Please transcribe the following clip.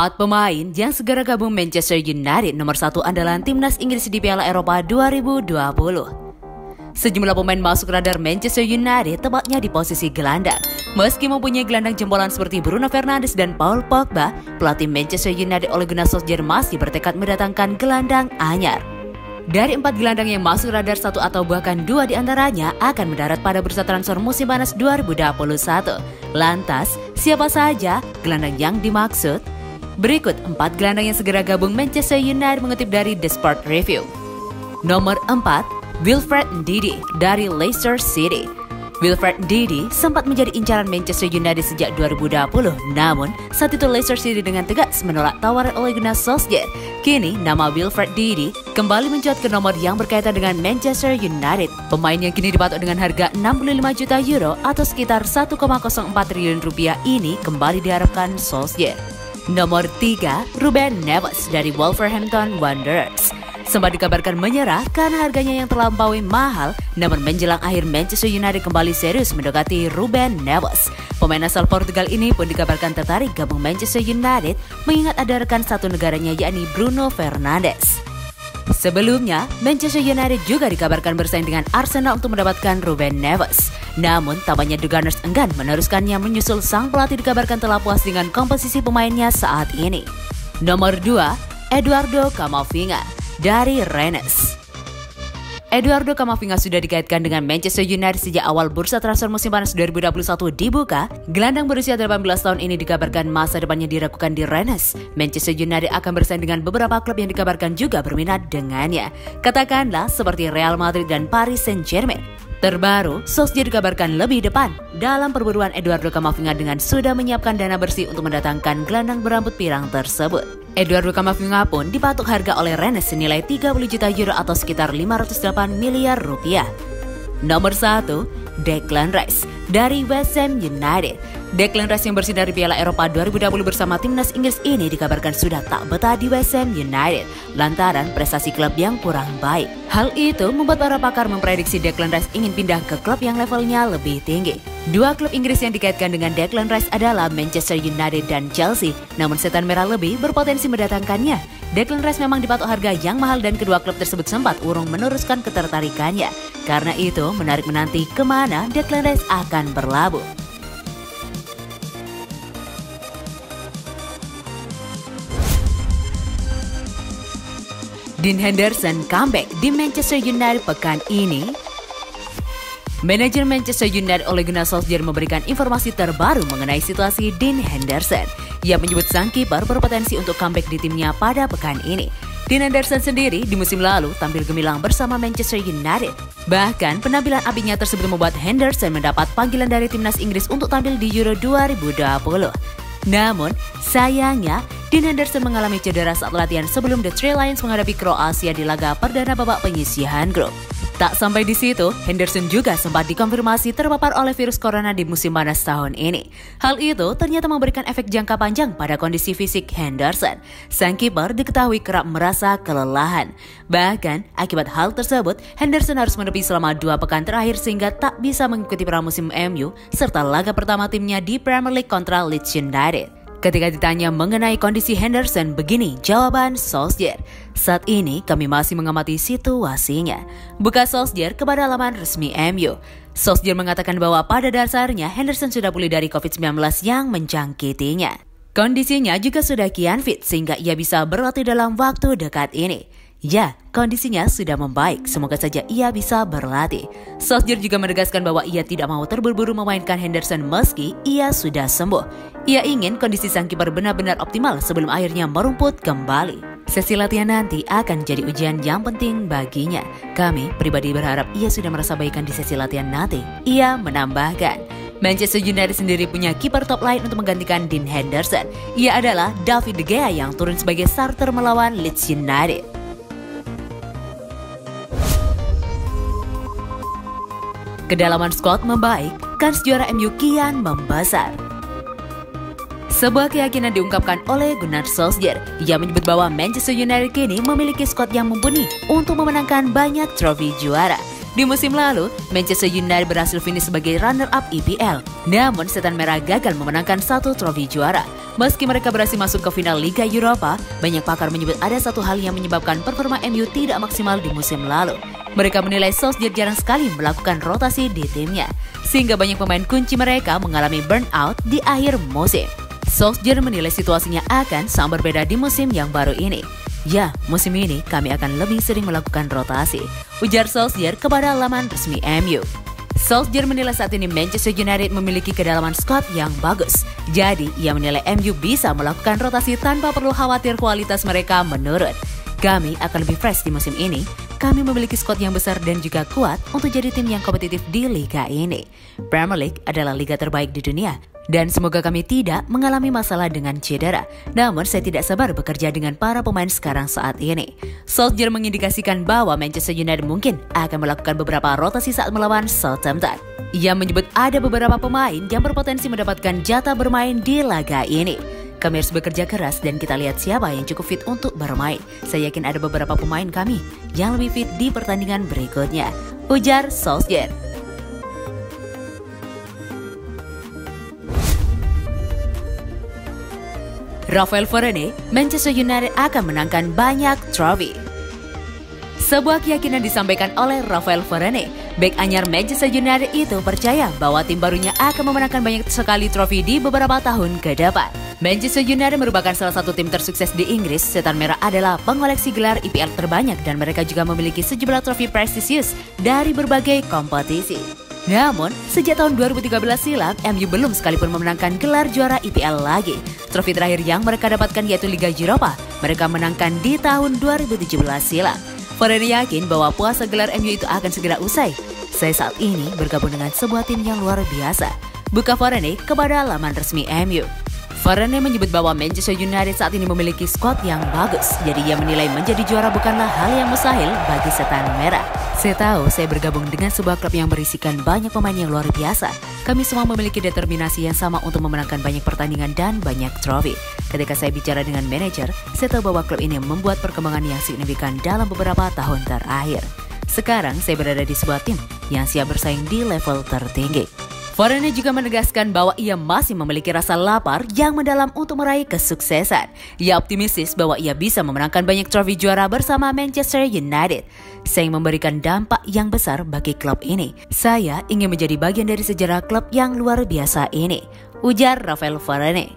4 pemain yang segera gabung Manchester United nomor 1 andalan timnas Inggris di Piala Eropa 2020. Sejumlah pemain masuk radar Manchester United tepatnya di posisi gelandang. Meski mempunyai gelandang jempolan seperti Bruno Fernandes dan Paul Pogba, pelatih Manchester United Ole Gunnar Solskjaer masih bertekad mendatangkan gelandang anyar. Dari 4 gelandang yang masuk radar, 1 atau bahkan 2 diantaranya akan mendarat pada bursa transfer musim panas 2021. Lantas, siapa saja gelandang yang dimaksud? Berikut 4 gelandang yang segera gabung Manchester United mengutip dari The Sport Review. Nomor 4, Wilfred Ndidi dari Leicester City. Wilfred Ndidi sempat menjadi incaran Manchester United sejak 2020, namun saat itu Leicester City dengan tegas menolak tawaran Ole Gunnar Solskjaer. Kini nama Wilfred Ndidi kembali mencuat ke nomor yang berkaitan dengan Manchester United. Pemain yang kini dipatok dengan harga 65 juta euro atau sekitar 1,04 triliun rupiah ini kembali diharapkan Solskjaer. Nomor 3, Ruben Neves dari Wolverhampton Wanderers. Sempat dikabarkan menyerah karena harganya yang terlampaui mahal, namun menjelang akhir Manchester United kembali serius mendekati Ruben Neves. Pemain asal Portugal ini pun dikabarkan tertarik gabung Manchester United mengingat ada rekan satu negaranya yakni Bruno Fernandes. Sebelumnya, Manchester United juga dikabarkan bersaing dengan Arsenal untuk mendapatkan Ruben Neves. Namun, tampaknya The Gunners enggan meneruskannya menyusul sang pelatih dikabarkan telah puas dengan komposisi pemainnya saat ini. Nomor 2, Eduardo Camavinga dari Rennes. Eduardo Camavinga sudah dikaitkan dengan Manchester United sejak awal bursa transfer musim panas 2021 dibuka. Gelandang berusia 18 tahun ini dikabarkan masa depannya diragukan di Rennes. Manchester United akan bersaing dengan beberapa klub yang dikabarkan juga berminat dengannya. Katakanlah seperti Real Madrid dan Paris Saint-Germain. Terbaru, Solskjaer dikabarkan lebih depan dalam perburuan Eduardo Camavinga dengan sudah menyiapkan dana bersih untuk mendatangkan gelandang berambut pirang tersebut. Eduardo Camavinga pun dipatok harga oleh Rennes senilai 30 juta euro atau sekitar 508 miliar rupiah. Nomor 1, Declan Rice dari West Ham United. Declan Rice yang bersinar di Piala Eropa 2020 bersama timnas Inggris ini dikabarkan sudah tak betah di West Ham United lantaran prestasi klub yang kurang baik. Hal itu membuat para pakar memprediksi Declan Rice ingin pindah ke klub yang levelnya lebih tinggi. 2 klub Inggris yang dikaitkan dengan Declan Rice adalah Manchester United dan Chelsea, namun setan merah lebih berpotensi mendatangkannya. Declan Rice memang dipatok harga yang mahal dan kedua klub tersebut sempat urung meneruskan ketertarikannya. Karena itu, menarik menanti kemana Declan Rice akan berlabuh. Dean Henderson comeback di Manchester United pekan ini. Manajer Manchester United Ole Gunnar Solskjaer memberikan informasi terbaru mengenai situasi Dean Henderson. Ia menyebut sang kiper berpotensi untuk comeback di timnya pada pekan ini. Dean Henderson sendiri di musim lalu tampil gemilang bersama Manchester United. Bahkan penampilan apinya tersebut membuat Henderson mendapat panggilan dari timnas Inggris untuk tampil di Euro 2020. Namun, sayangnya, Dean Henderson mengalami cedera saat latihan sebelum The Three Lions menghadapi Kroasia di laga perdana babak penyisihan grup. Tak sampai di situ, Henderson juga sempat dikonfirmasi terpapar oleh virus corona di musim panas tahun ini. Hal itu ternyata memberikan efek jangka panjang pada kondisi fisik Henderson. Sang kiper diketahui kerap merasa kelelahan. Bahkan, akibat hal tersebut, Henderson harus menepi selama 2 pekan terakhir sehingga tak bisa mengikuti pramusim MU serta laga pertama timnya di Premier League kontra Leeds United. Ketika ditanya mengenai kondisi Henderson, begini jawaban Solskjaer. Saat ini kami masih mengamati situasinya. Buka Solskjaer kepada laman resmi MU. Solskjaer mengatakan bahwa pada dasarnya Henderson sudah pulih dari COVID-19 yang menjangkitinya. Kondisinya juga sudah kian fit sehingga ia bisa berlatih dalam waktu dekat ini. Ya, kondisinya sudah membaik, semoga saja ia bisa berlatih. Solskjaer juga menegaskan bahwa ia tidak mau terburu-buru memainkan Henderson meski ia sudah sembuh. Ia ingin kondisi sang kiper benar-benar optimal sebelum akhirnya merumput kembali. Sesi latihan nanti akan jadi ujian yang penting baginya. Kami pribadi berharap ia sudah merasa baikan di sesi latihan nanti. Ia menambahkan, Manchester United sendiri punya kiper top lain untuk menggantikan Dean Henderson. Ia adalah David De Gea yang turun sebagai starter melawan Leeds United. Kedalaman skuad membaik, kans juara MU kian membesar. Sebuah keyakinan diungkapkan oleh Gunnar Solskjaer. Ia menyebut bahwa Manchester United kini memiliki skuad yang mumpuni untuk memenangkan banyak trofi juara. Di musim lalu, Manchester United berhasil finish sebagai runner-up EPL. Namun, Setan Merah gagal memenangkan satu trofi juara. Meski mereka berhasil masuk ke final Liga Eropa, banyak pakar menyebut ada satu hal yang menyebabkan performa MU tidak maksimal di musim lalu. Mereka menilai Solskjaer jarang sekali melakukan rotasi di timnya, sehingga banyak pemain kunci mereka mengalami burnout di akhir musim. Solskjaer menilai situasinya akan sangat berbeda di musim yang baru ini. Ya, musim ini kami akan lebih sering melakukan rotasi, ujar Solskjaer kepada laman resmi MU. Solskjaer menilai saat ini Manchester United memiliki kedalaman squad yang bagus. Jadi, ia menilai MU bisa melakukan rotasi tanpa perlu khawatir kualitas mereka menurun. Kami akan lebih fresh di musim ini. Kami memiliki squad yang besar dan juga kuat untuk jadi tim yang kompetitif di liga ini. Premier League adalah liga terbaik di dunia. Dan semoga kami tidak mengalami masalah dengan cedera. Namun saya tidak sabar bekerja dengan para pemain sekarang saat ini. Solskjaer mengindikasikan bahwa Manchester United mungkin akan melakukan beberapa rotasi saat melawan Southampton. Ia menyebut ada beberapa pemain yang berpotensi mendapatkan jatah bermain di laga ini. Kami harus bekerja keras dan kita lihat siapa yang cukup fit untuk bermain. Saya yakin ada beberapa pemain kami yang lebih fit di pertandingan berikutnya, ujar Solskjaer. Raphael Varane, Manchester United akan menangkan banyak trofi. Sebuah keyakinan disampaikan oleh Raphael Varane. Bek anyar Manchester United itu percaya bahwa tim barunya akan memenangkan banyak sekali trofi di beberapa tahun ke depan. Manchester United merupakan salah satu tim tersukses di Inggris. Setan Merah adalah pengoleksi gelar EPL terbanyak dan mereka juga memiliki sejumlah trofi prestisius dari berbagai kompetisi. Namun, sejak tahun 2013 silam, MU belum sekalipun memenangkan gelar juara EPL lagi. Trofi terakhir yang mereka dapatkan yaitu Liga Eropa. Mereka menangkan di tahun 2017 silam. Varane yakin bahwa puasa gelar MU itu akan segera usai. Saya saat ini bergabung dengan sebuah tim yang luar biasa, buka Varane kepada laman resmi MU. Varane menyebut bahwa Manchester United saat ini memiliki skuad yang bagus, jadi ia menilai menjadi juara bukanlah hal yang mustahil bagi Setan Merah. Saya tahu saya bergabung dengan sebuah klub yang berisikan banyak pemain yang luar biasa. Kami semua memiliki determinasi yang sama untuk memenangkan banyak pertandingan dan banyak trofi. Ketika saya bicara dengan manajer, saya tahu bahwa klub ini membuat perkembangan yang signifikan dalam beberapa tahun terakhir. Sekarang saya berada di sebuah tim yang siap bersaing di level tertinggi. Varane juga menegaskan bahwa ia masih memiliki rasa lapar yang mendalam untuk meraih kesuksesan. Ia optimistis bahwa ia bisa memenangkan banyak trofi juara bersama Manchester United, sehingga memberikan dampak yang besar bagi klub ini. Saya ingin menjadi bagian dari sejarah klub yang luar biasa ini, ujar Raphael Varane.